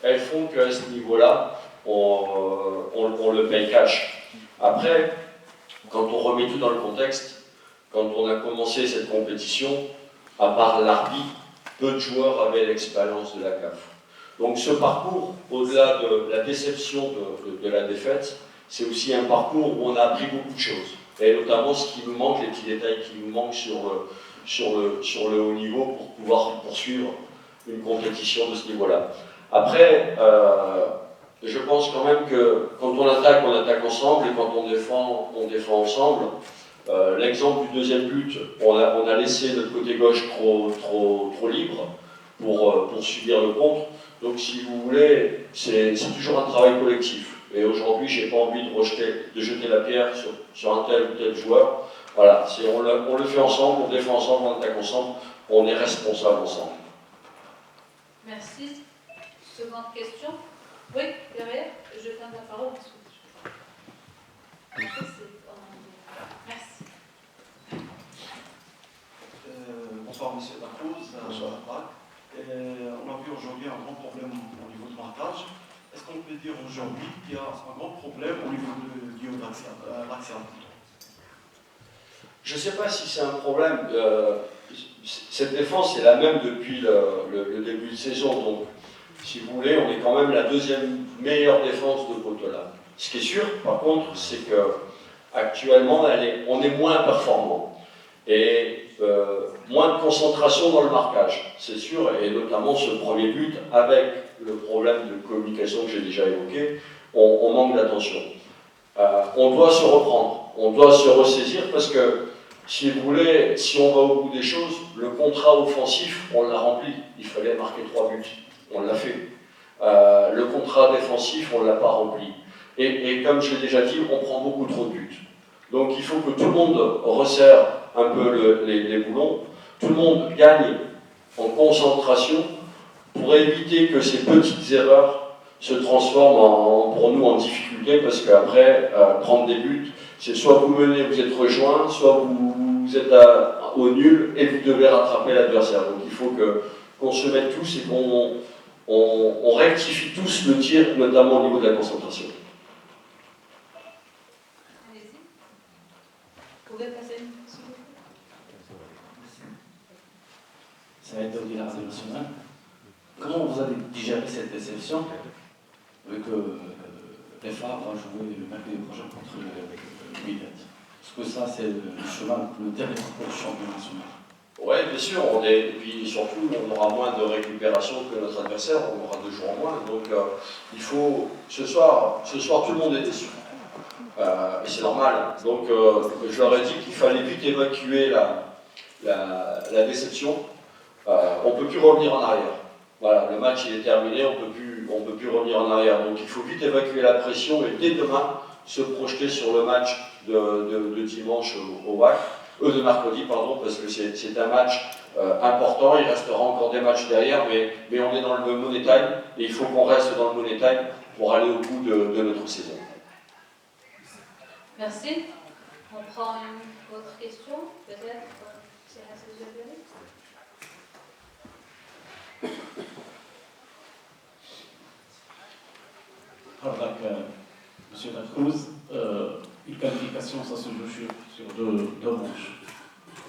elles font qu'à ce niveau-là, on le paye cash. Après, quand on remet tout dans le contexte, quand on a commencé cette compétition, à part l'arbitre, peu de joueurs avaient l'expérience de la CAF. Donc ce parcours, au-delà de la déception de la défaite, c'est aussi un parcours où on a appris beaucoup de choses. Et notamment ce qui nous manque, les petits détails qui nous manquent sur le haut niveau pour pouvoir poursuivre une compétition de ce niveau-là. Après, je pense quand même que quand on attaque ensemble, et quand on défend ensemble. L'exemple du deuxième but, on a laissé notre côté gauche trop libre pour subir le contre. Donc si vous voulez, c'est toujours un travail collectif. Et aujourd'hui, j'ai pas envie de jeter la pierre sur un tel ou tel joueur. Voilà, on le fait ensemble, on défend ensemble, on attaque ensemble, on est responsable ensemble. Merci. Seconde question. Oui, derrière, je donne la parole ensuite. Merci. Bonsoir Monsieur Dacruz, bonsoir. On a vu aujourd'hui un grand problème au niveau du marquage. Est-ce qu'on peut dire aujourd'hui qu'il y a un grand problème au niveau du l'axial? Je ne sais pas si c'est un problème. Cette défense est la même depuis le début de saison. Donc, si vous voulez, on est quand même la deuxième meilleure défense de Botola. Ce qui est sûr, par contre, c'est qu'actuellement, on est moins performant. Et moins de concentration dans le marquage, c'est sûr, et notamment ce premier but, avec le problème de communication que j'ai déjà évoqué, on manque d'attention. On doit se reprendre, on doit se ressaisir, parce que, si vous voulez, si on va au bout des choses, le contrat offensif, on l'a rempli. Il fallait marquer 3 buts, on l'a fait. Le contrat défensif, on ne l'a pas rempli. Et comme je l'ai déjà dit, on prend beaucoup trop de buts. Donc il faut que tout le monde resserre un peu les boulons, tout le monde gagne en concentration pour éviter que ces petites erreurs se transforment pour nous en difficulté, parce qu'après, prendre des buts, c'est soit vous menez, vous êtes rejoint, soit vous êtes au nul et vous devez rattraper l'adversaire. Donc il faut qu'on se mette tous et qu'on rectifie tous le tir, notamment au niveau de la concentration. Allez-y. Vous pouvez passer une question. Ça va être au Radio National. Comment vous avez digéré cette déception vu que les FA vont jouer le mercredi prochain contre le Millet? Est-ce que ça, c'est le chemin, le dernier pour le champion national? Oui, bien sûr. Et puis surtout, on aura moins de récupération que notre adversaire, on aura 2 jours en moins. Donc il faut. Ce soir, tout le monde est déçu. Et c'est normal. Donc je leur ai dit qu'il fallait vite évacuer la déception. On ne peut plus revenir en arrière. Voilà, le match il est terminé, on peut plus revenir en arrière. Donc il faut vite évacuer la pression et dès demain se projeter sur le match de dimanche au WAC, de mercredi, pardon, parce que c'est un match important. Il restera encore des matchs derrière, mais on est dans le money time et il faut qu'on reste dans le money time pour aller au bout de notre saison. Merci. On prend une autre question, peut-être. C'est assez généreux. Alors, M. Dacruz, une qualification, ça se joue sur deux manches.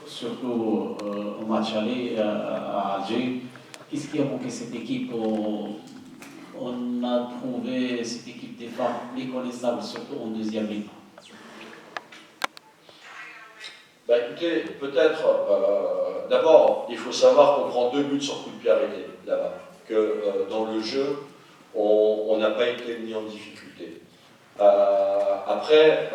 Surtout au match aller à Alger. Qu'est-ce qui a manqué cette équipe? On a trouvé cette équipe des femmes méconnaissable, surtout en deuxième ligne. Écoutez, peut-être, d'abord, il faut savoir qu'on prend 2 buts sur coup de pied arrêté, là-bas. Que dans le jeu, on n'a pas été mis en difficulté. Après,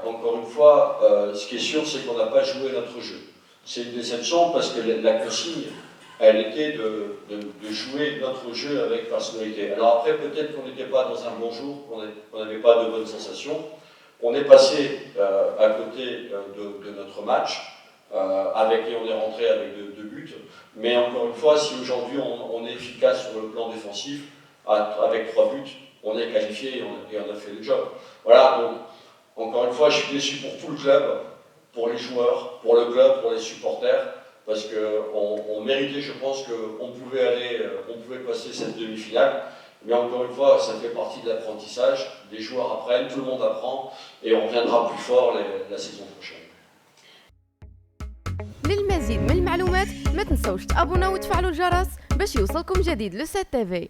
encore une fois, ce qui est sûr, c'est qu'on n'a pas joué notre jeu. C'est une déception parce que la consigne, elle était de jouer notre jeu avec personnalité. Alors après, peut-être qu'on n'était pas dans un bon jour, qu'on n'avait pas de bonnes sensations. On est passé à côté de notre match, et on est rentré avec 2 buts. Mais encore une fois, si aujourd'hui on est efficace sur le plan défensif, avec 3 buts, on est qualifié et on a fait le job. Voilà, donc encore une fois, je suis déçu pour tout le club, pour les joueurs, pour le club, pour les supporters, parce qu'on méritait, je pense, qu'on pouvait passer cette demi-finale. Mais encore une fois, ça fait partie de l'apprentissage. Les joueurs apprennent, tout le monde apprend, et on reviendra plus fort la saison prochaine. للمزيد من المعلومات ما تنسوش تابوناو وتفعلوا الجرس باش يوصلكم جديد لو 7 تي في.